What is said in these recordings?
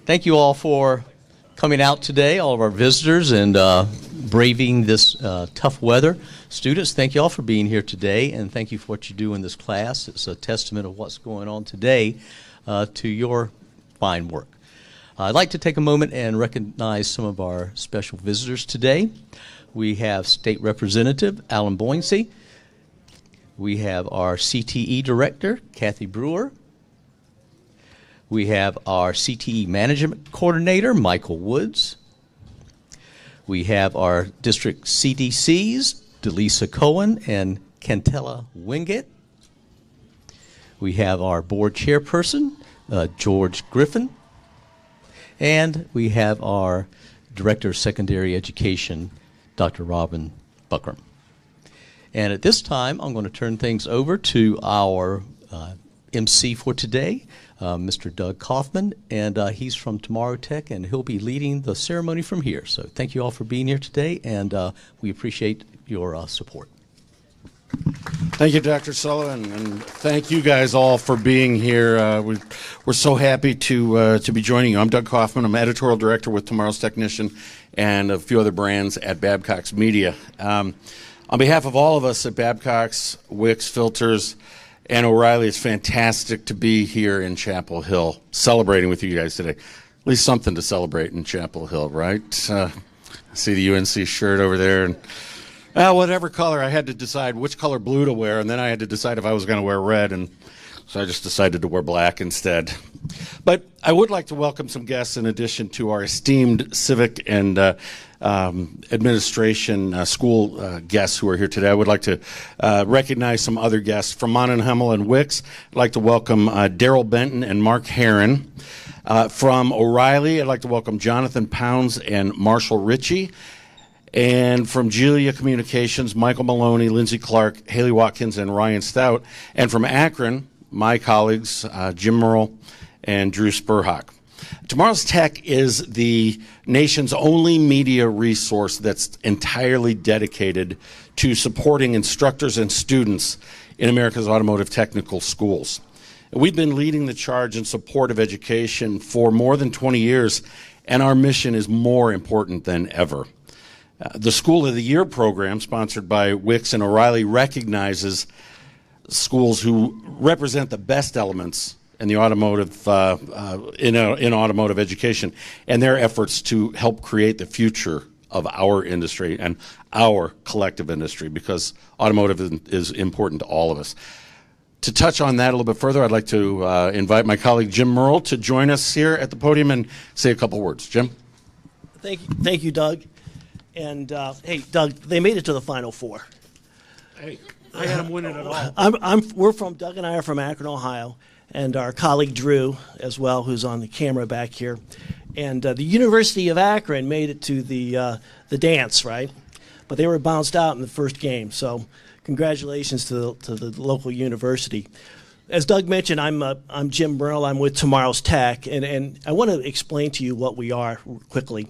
Thank you all for coming out today, all of our visitors, and braving this tough weather. Students, thank you all for being here today, and thank you for what you do in this class. It's a testament of what's going on today to your fine work. I'd like to take a moment and recognize some of our special visitors today. We have State Representative Alan Boynsey. We have our CTE Director, Kathy Brewer. We have our CTE Management Coordinator, Michael Woods. We have our District CDCs, Delisa Cohen and Cantella Wingate. We have our Board Chairperson, George Griffin. And we have our Director of Secondary Education, Dr. Robin Buckram. And at this time, I'm going to turn things over to our MC for today, Mr. Doug Kaufman, and he's from Tomorrow Tech, and he'll be leading the ceremony from here. So thank you all for being here today, and we appreciate your support. Thank you, Dr. Sullivan, and thank you guys all for being here. We're so happy to be joining you. I'm Doug Kaufman. I'm editorial director with Tomorrow's Technician and a few other brands at Babcock's Media. On behalf of all of us at Babcock's, Wix, Filters, and O'Reilly, it's fantastic to be here in Chapel Hill celebrating with you guys today. At least something to celebrate in Chapel Hill, right? I see the UNC shirt over there. And whatever color, I had to decide which color blue to wear, and then I had to decide if I was going to wear red, and so I just decided to wear black instead. But I would like to welcome some guests in addition to our esteemed civic and administration school guests who are here today. I would like to recognize some other guests from Monenhemmel and Wix. I'd like to welcome Daryl Benton and Mark Herron. From O'Reilly, I'd like to welcome Jonathan Pounds and Marshall Ritchie. And from Gelia Communications, Michael Maloney, Lindsay Clark, Haley Watkins, and Ryan Stout. And from Akron, my colleagues, Jim Merle and Drew Spurhock. Tomorrow's Tech is the nation's only media resource that's entirely dedicated to supporting instructors and students in America's automotive technical schools. We've been leading the charge in support of education for more than 20 years, and our mission is more important than ever. The School of the Year program, sponsored by Wix and O'Reilly, recognizes schools who represent the best elements in the automotive in automotive education and their efforts to help create the future of our industry and our collective industry, because automotive is important to all of us. To touch on that a little bit further, I'd like to invite my colleague Jim Merle to join us here at the podium and say a couple words. Jim? Thank you, Doug. And hey, Doug, they made it to the Final Four. Hey, I had them winning it all. Doug and I are from Akron, Ohio, and our colleague Drew as well, who's on the camera back here. And the University of Akron made it to the dance, right? But they were bounced out in the first game. So congratulations to the local university. As Doug mentioned, I'm Jim Merle. I'm with Tomorrow's Tech, and I want to explain to you what we are quickly.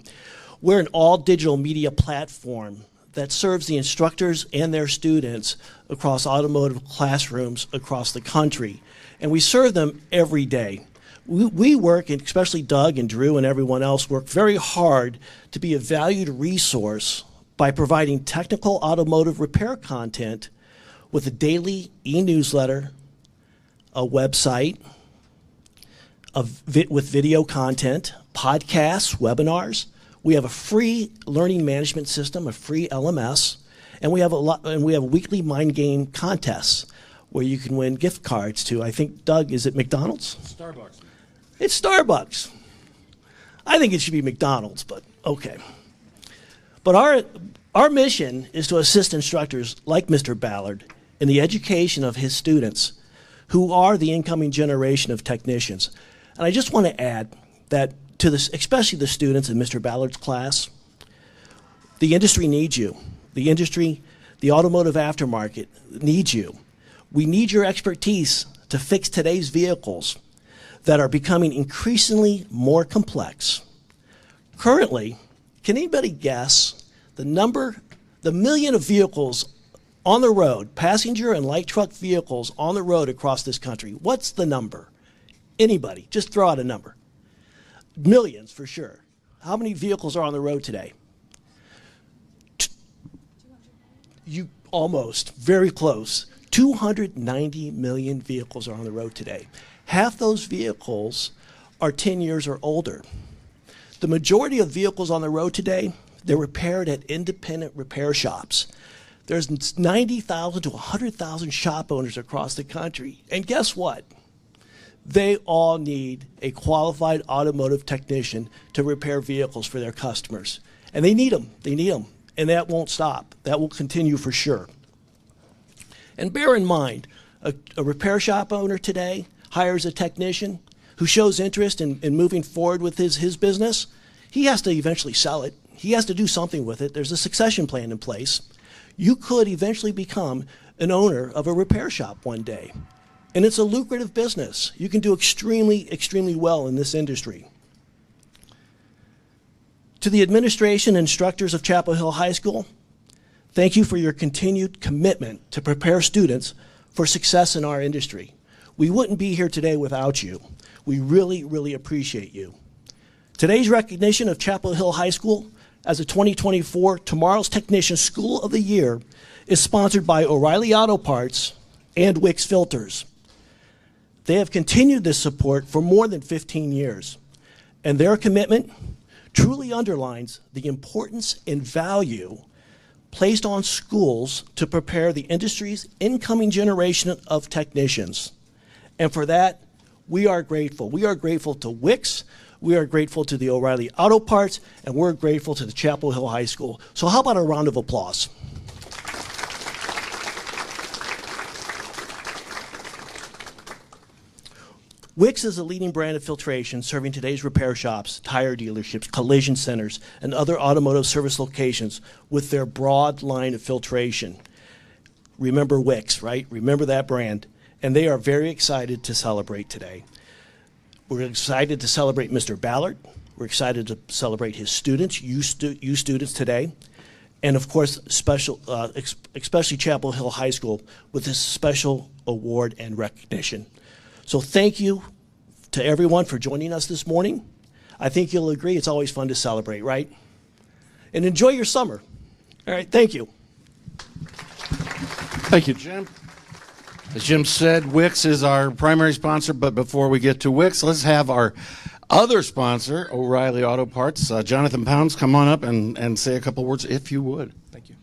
We're an all-digital media platform that serves the instructors and their students across automotive classrooms across the country. And we serve them every day. We work, and especially Doug and Drew and everyone else, work very hard to be a valued resource by providing technical automotive repair content with a daily e-newsletter, a website, with video content, podcasts, webinars. We have a free learning management system, a free LMS, and we have weekly mind game contests where you can win gift cards to, I think, Doug, is it McDonald's? Starbucks. It's Starbucks. I think it should be McDonald's, but okay. But our mission is to assist instructors like Mr. Ballard in the education of his students, who are the incoming generation of technicians. And I just want to add that to this, especially the students in Mr. Ballard's class, the industry needs you. The industry, the automotive aftermarket needs you. We need your expertise to fix today's vehicles that are becoming increasingly more complex. Currently, can anybody guess the million of vehicles on the road, passenger and light truck vehicles on the road across this country? What's the number? Anybody, just throw out a number. Millions, for sure. How many vehicles are on the road today? You almost, very close. 290 million vehicles are on the road today. Half those vehicles are 10 years or older. The majority of vehicles on the road today, they're repaired at independent repair shops. There's 90,000 to 100,000 shop owners across the country. And guess what? They all need a qualified automotive technician to repair vehicles for their customers. And they need them. They need them. And that won't stop. That will continue for sure. And bear in mind, a repair shop owner today hires a technician who shows interest in moving forward with his business. He has to eventually sell it. He has to do something with it. There's a succession plan in place. You could eventually become an owner of a repair shop one day. And it's a lucrative business. You can do extremely, extremely well in this industry. To the administration and instructors of Chapel Hill High School, thank you for your continued commitment to prepare students for success in our industry. We wouldn't be here today without you. We really, really appreciate you. Today's recognition of Chapel Hill High School as a 2024 Tomorrow's Technician School of the Year is sponsored by O'Reilly Auto Parts and Wix Filters. They have continued this support for more than 15 years, and their commitment truly underlines the importance and value placed on schools to prepare the industry's incoming generation of technicians. And for that, we are grateful. We are grateful to Wix, we are grateful to the O'Reilly Auto Parts, and we're grateful to the Chapel Hill High School. So how about a round of applause? Wix is a leading brand of filtration serving today's repair shops, tire dealerships, collision centers, and other automotive service locations with their broad line of filtration. Remember Wix, right? Remember that brand. And they are very excited to celebrate today. We're excited to celebrate Mr. Ballard. We're excited to celebrate his students, you students today. And of course, especially Chapel Hill High School with this special award and recognition. So thank you to everyone for joining us this morning. I think you'll agree it's always fun to celebrate, right? And enjoy your summer. All right, thank you. Thank you, Jim. As Jim said, Wix is our primary sponsor, but before we get to Wix, let's have our other sponsor, O'Reilly Auto Parts. Jonathan Pounds, come on up and say a couple words, if you would. Thank you.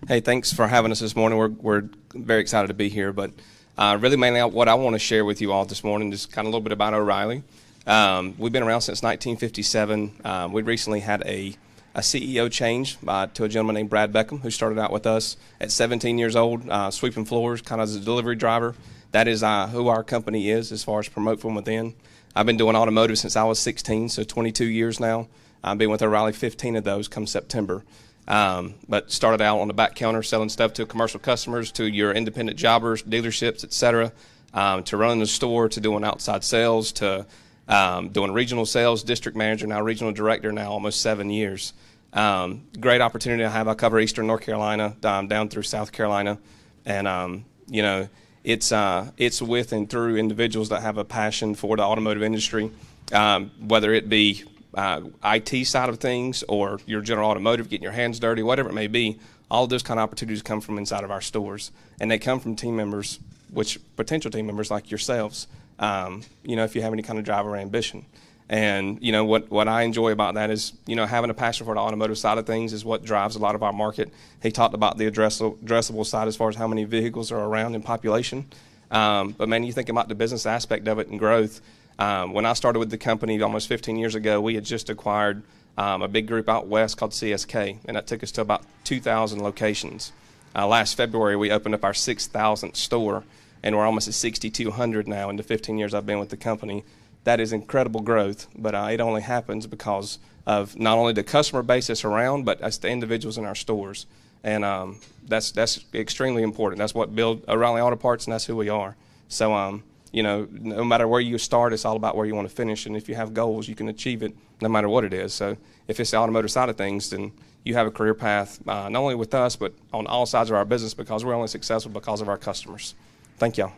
Hey, thanks for having us this morning. We're very excited to be here, but really mainly what I want to share with you all this morning is kind of a little bit about O'Reilly. We've been around since 1957. We recently had a CEO change to a gentleman named Brad Beckham, who started out with us at 17 years old, sweeping floors, kind of as a delivery driver. That is who our company is as far as promote from within. I've been doing automotive since I was 16, so 22 years now. I've been with O'Reilly 15 of those come September. But started out on the back counter selling stuff to commercial customers, to your independent jobbers, dealerships, etc., to running the store, to doing outside sales, to doing regional sales, district manager, now regional director, now almost 7 years. Great opportunity I have. I cover Eastern North Carolina down through South Carolina, and you know, it's with and through individuals that have a passion for the automotive industry, whether it be IT side of things or your general automotive, getting your hands dirty, whatever it may be. All of those kind of opportunities come from inside of our stores, and they come from team members, which potential team members like yourselves. You know, if you have any kind of drive or ambition. And, you know, what I enjoy about that is, you know, having a passion for the automotive side of things is what drives a lot of our market. He talked about the addressable side as far as how many vehicles are around in population. But, man, you think about the business aspect of it and growth. When I started with the company almost 15 years ago, we had just acquired a big group out west called CSK, and that took us to about 2,000 locations. Last February, we opened up our 6,000th store, and we're almost at 6,200 now in the 15 years I've been with the company. That is incredible growth, but it only happens because of not only the customer base that's around, but that's the individuals in our stores. And that's extremely important. That's what build O'Reilly Auto Parts, and that's who we are. So, you know, no matter where you start, it's all about where you want to finish. And if you have goals, you can achieve it no matter what it is. So if it's the automotive side of things, then you have a career path, not only with us, but on all sides of our business, because we're only successful because of our customers. Thank y'all.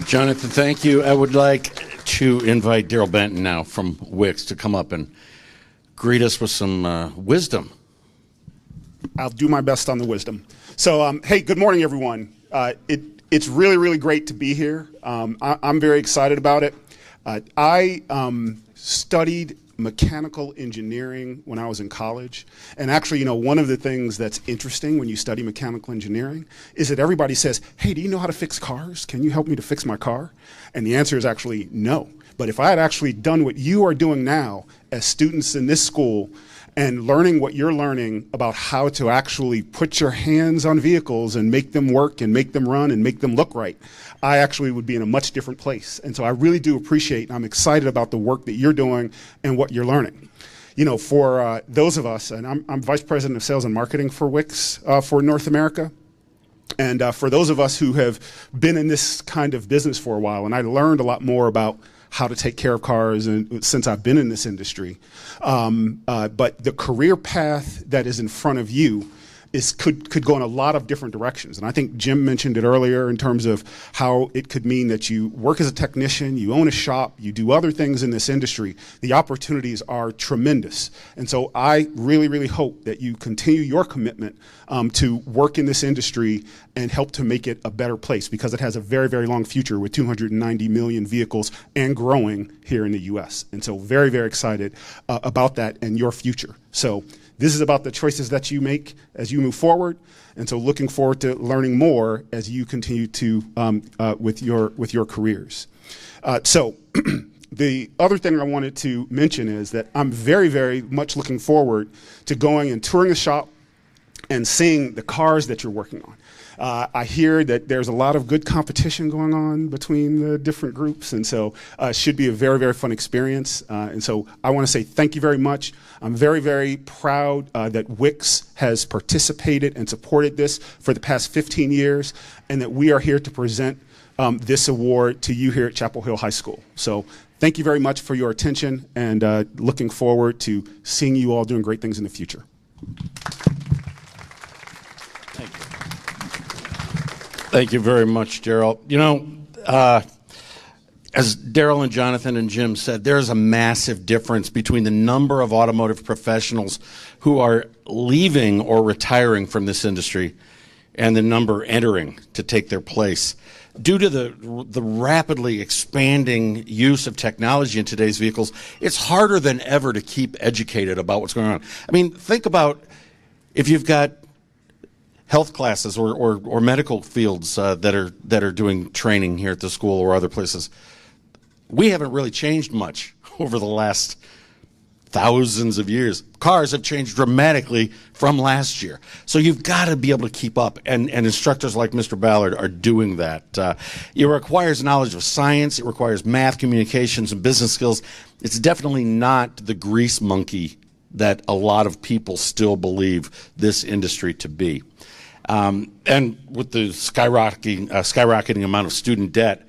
Jonathan, thank you. I would like to invite Daryl Benton now from Wix to come up and greet us with some wisdom. I'll do my best on the wisdom. So, hey, good morning, everyone. It's really, really great to be here. I'm very excited about it. I studied mechanical engineering when I was in college. And actually, one of the things that's interesting when you study mechanical engineering is that everybody says, hey, do you know how to fix cars? Can you help me to fix my car? And the answer is actually no. But if I had actually done what you are doing now as students in this school and learning what you're learning about how to actually put your hands on vehicles and make them work and make them run and make them look right, I actually would be in a much different place. And so I really do appreciate and I'm excited about the work that you're doing and what you're learning. For those of us, and I'm Vice President of Sales and Marketing for Wix for North America. And for those of us who have been in this kind of business for a while, and I learned a lot more about how to take care of cars and since I've been in this industry. But the career path that is in front of you could go in a lot of different directions. And I think Jim mentioned it earlier in terms of how it could mean that you work as a technician, you own a shop, you do other things in this industry. The opportunities are tremendous. And so I really, really hope that you continue your commitment to work in this industry and help to make it a better place, because it has a very, very long future with 290 million vehicles and growing here in the US. And so very, very excited about that and your future. So this is about the choices that you make as you move forward. And so looking forward to learning more as you continue to with your careers. So the other thing I wanted to mention is that I'm very, very much looking forward to going and touring the shop and seeing the cars that you're working on. I hear that there's a lot of good competition going on between the different groups, and so it should be a very, very fun experience. And so I want to say thank you very much. I'm very, very proud that Wix has participated and supported this for the past 15 years, and that we are here to present this award to you here at Chapel Hill High School. So thank you very much for your attention, and looking forward to seeing you all doing great things in the future. Thank you very much, Daryl. As Daryl and Jonathan and Jim said, there's a massive difference between the number of automotive professionals who are leaving or retiring from this industry and the number entering to take their place. Due to the rapidly expanding use of technology in today's vehicles, it's harder than ever to keep educated about what's going on. I mean, think about if you've got health classes or medical fields that are doing training here at the school or other places. We haven't really changed much over the last thousands of years. Cars have changed dramatically from last year. So you've got to be able to keep up, and instructors like Mr. Ballard are doing that. It requires knowledge of science, it requires math, communications, and business skills. It's definitely not the grease monkey that a lot of people still believe this industry to be. And with the skyrocketing amount of student debt,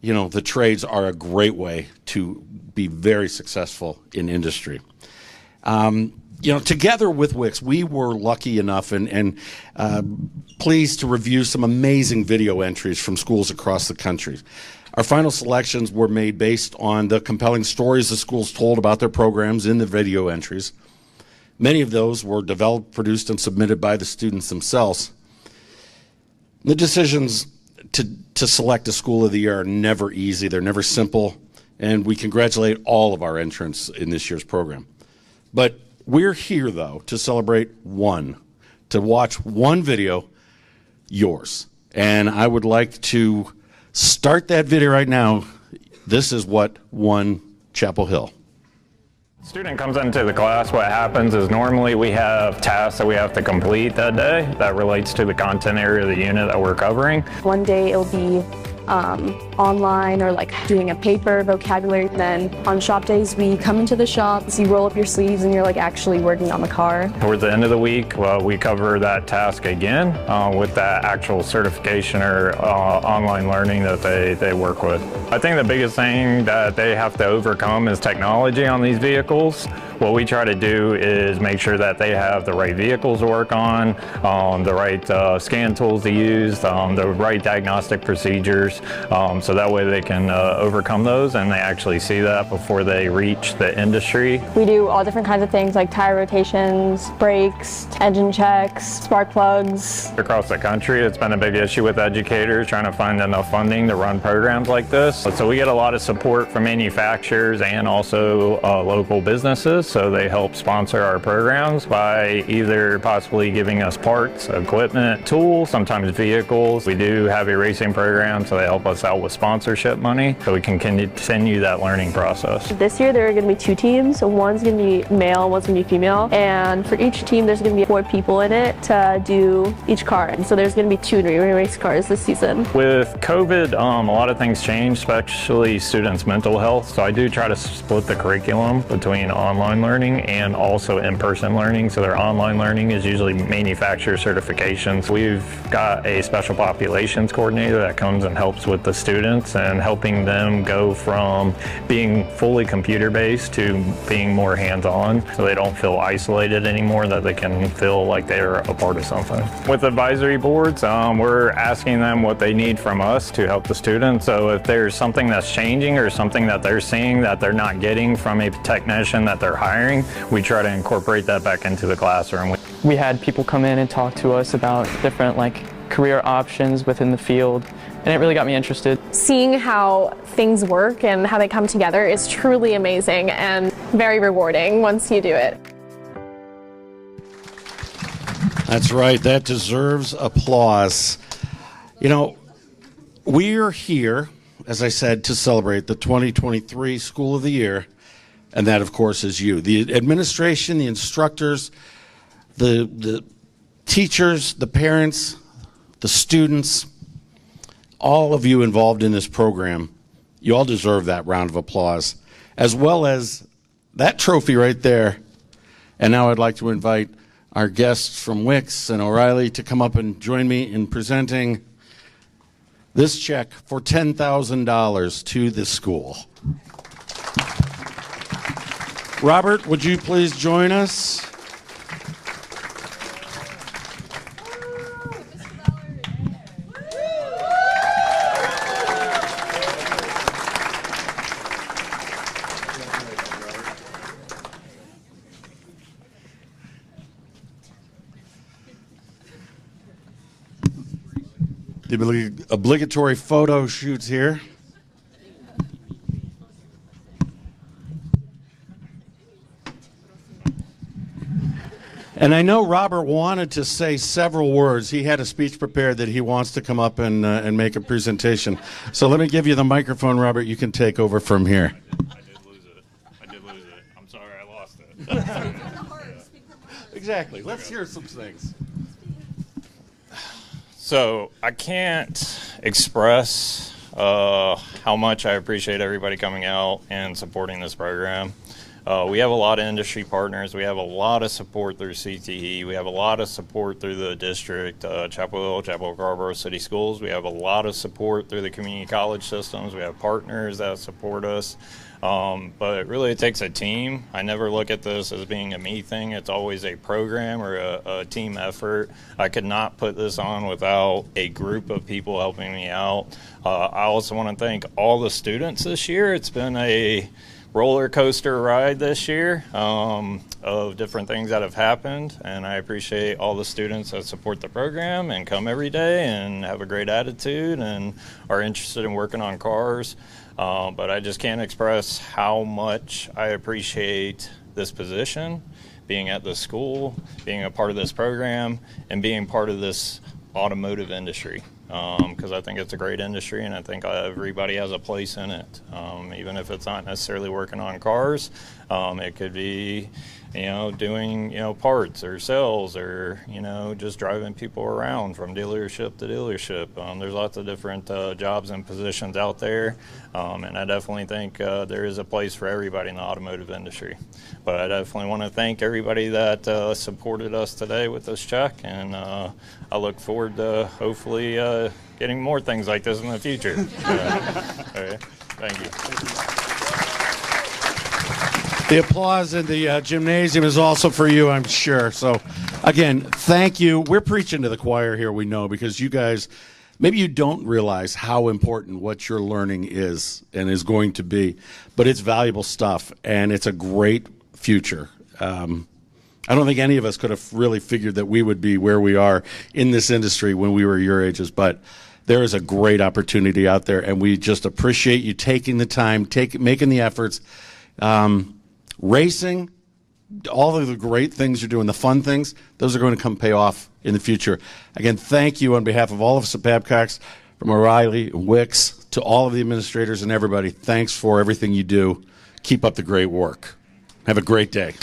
the trades are a great way to be very successful in industry. Together with Wix, we were lucky enough and pleased to review some amazing video entries from schools across the country. Our final selections were made based on the compelling stories the schools told about their programs in the video entries. Many of those were developed, produced, and submitted by the students themselves. The decisions to select a school of the year are never easy. They're never simple, and we congratulate all of our entrants in this year's program. But we're here, though, to celebrate to watch one video, yours. And I would like to start that video right now. This is what won Chapel Hill. Student comes into the class, what happens is normally we have tasks that we have to complete that day that relates to the content area of the unit that we're covering. One day it'll be online or like doing a paper vocabulary. Then on shop days we come into the shop, so you roll up your sleeves and you're like actually working on the car. Towards the end of the week, we cover that task again with that actual certification or online learning that they work with. I think the biggest thing that they have to overcome is technology on these vehicles. What we try to do is make sure that they have the right vehicles to work on, the right scan tools to use, the right diagnostic procedures, so so that way they can overcome those and they actually see that before they reach the industry. We do all different kinds of things like tire rotations, brakes, engine checks, spark plugs. Across the country, it's been a big issue with educators trying to find enough funding to run programs like this. So we get a lot of support from manufacturers and also local businesses, so they help sponsor our programs by either possibly giving us parts, equipment, tools, sometimes vehicles. We do have a racing program, so they help us out with sponsorship money so we can continue that learning process. This year there are going to be 2 teams. So one's going to be male, one's going to be female. And for each team there's going to be 4 people in it to do each car. And so there's going to be 2 race cars this season. With COVID, a lot of things changed, especially students' mental health. So I do try to split the curriculum between online learning and also in-person learning. So their online learning is usually manufacturer certifications. We've got a special populations coordinator that comes and helps with the students and helping them go from being fully computer-based to being more hands-on, so they don't feel isolated anymore, that they can feel like they're a part of something. With advisory boards, we're asking them what they need from us to help the students. So if there's something that's changing or something that they're seeing that they're not getting from a technician that they're hiring, we try to incorporate that back into the classroom. We had people come in and talk to us about different career options within the field, and it really got me interested. Seeing how things work and how they come together is truly amazing and very rewarding once you do it. That's right. That deserves applause. You know, we're here, as I said, to celebrate the 2023 School of the Year, and that, of course, is you. The administration, the instructors, the teachers, the parents, the students, all of you involved in this program, you all deserve that round of applause, as well as that trophy right there. And now I'd like to invite our guests from Wicks and O'Reilly to come up and join me in presenting this check for $10,000 to the school. Robert, would you please join us? The obligatory photo shoots here. And I know Robert wanted to say several words. He had a speech prepared that he wants to come up and make a presentation. So let me give you the microphone, Robert. You can take over from here. I did lose it. I'm sorry I lost it. Exactly. Let's hear some things. So I can't express how much I appreciate everybody coming out and supporting this program. We have a lot of industry partners. We have a lot of support through CTE. We have a lot of support through the district, Chapel Hill, Chapel Scarborough City Schools. We have a lot of support through the community college systems. We have partners that support us. But really it takes a team. I never look at this as being a me thing. It's always a program or a team effort. I could not put this on without a group of people helping me out. I also want to thank all the students this year. It's been a roller coaster ride this year of different things that have happened, and I appreciate all the students that support the program and come every day and have a great attitude and are interested in working on cars. But I just can't express how much I appreciate this position, being at this school, being a part of this program, and being part of this automotive industry. Because I think it's a great industry, and I think everybody has a place in it. Even if it's not necessarily working on cars, it could be, doing, parts or sales or, just driving people around from dealership to dealership. There's lots of different jobs and positions out there, and I definitely think there is a place for everybody in the automotive industry. But I definitely want to thank everybody that supported us today with this check, and I look forward to hopefully getting more things like this in the future. All right. Thank you. The applause in the gymnasium is also for you, I'm sure. So, again, thank you. We're preaching to the choir here, we know, because you guys maybe you don't realize how important what you're learning is and is going to be, but it's valuable stuff, and it's a great future. I don't think any of us could have really figured that we would be where we are in this industry when we were your ages, but there is a great opportunity out there, and we just appreciate you taking the time, making the efforts, racing, all of the great things you're doing, the fun things, those are going to come pay off in the future. Again, thank you on behalf of all of us at Babcock's, from O'Reilly, Wicks, to all of the administrators and everybody. Thanks for everything you do. Keep up the great work. Have a great day.